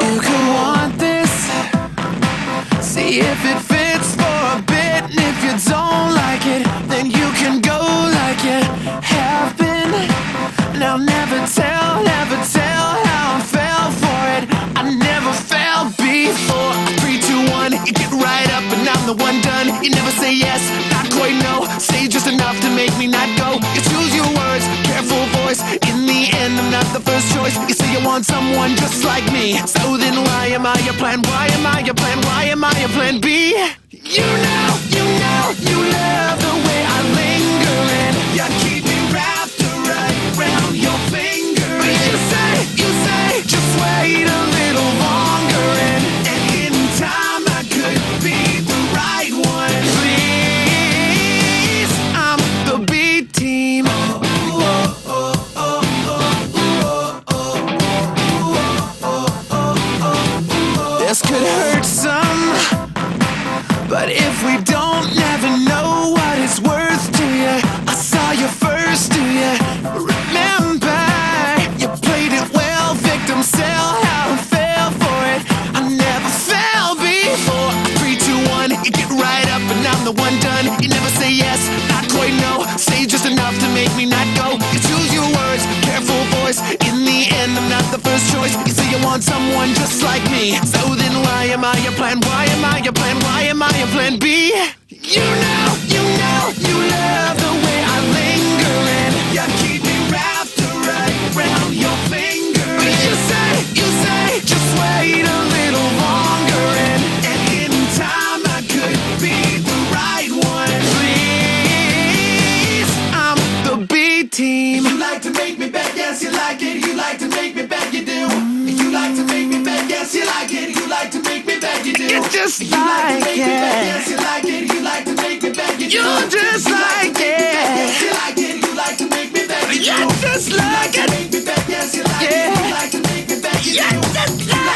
You could want this, see if it fits for a bit. And if you don't like it, then you can go like you have been. And I'll never tell how I fell for it. I never fell before. 3, 2, 1, you get right up and I'm the one done. You never say yes, not quite no. Say just enough to make me not go. You choose your words, careful voice. In the end, I'm not the first choice. You say you want someone just like me. So then why am I your plan? Why am I your plan? Why am I your plan B? You know, you love the way I linger and you keep me wrapped around your finger. But you say, just wait a little longer and in time I could be the right one. Please, I'm the B team. This could hurt some, but if we don't never know what it's worth to you. I saw you first, do you remember? You played it well, victim cell, how I fell for it. I never fell before. 3, 2, 1, you get right up and I'm the one done. You never say yes, not quite no. Say just enough to make me not go. You choose your words, careful voice. In the end, I'm not the first choice. You say you want someone just like me. So then why am I your plan? Why am I your plan? Why am I your plan B? You know, you love the way I linger and you keep me wrapped around your finger. But you say, just wait a little longer and in time I could be the right one. Please, I'm the B team. You like to make me beg, yes you like it. You like to make me beg, you do. You like to make me beg, yes you like it. You like to make me beg, you do. You just You like to make me beg, yes you like it. You like to make me beg, you do. You just like Yes, it. you like it. You like to make me beg, you do. You just like it. Make me beg, yes you like it. Yeah. You like to make me beg, you You do. just like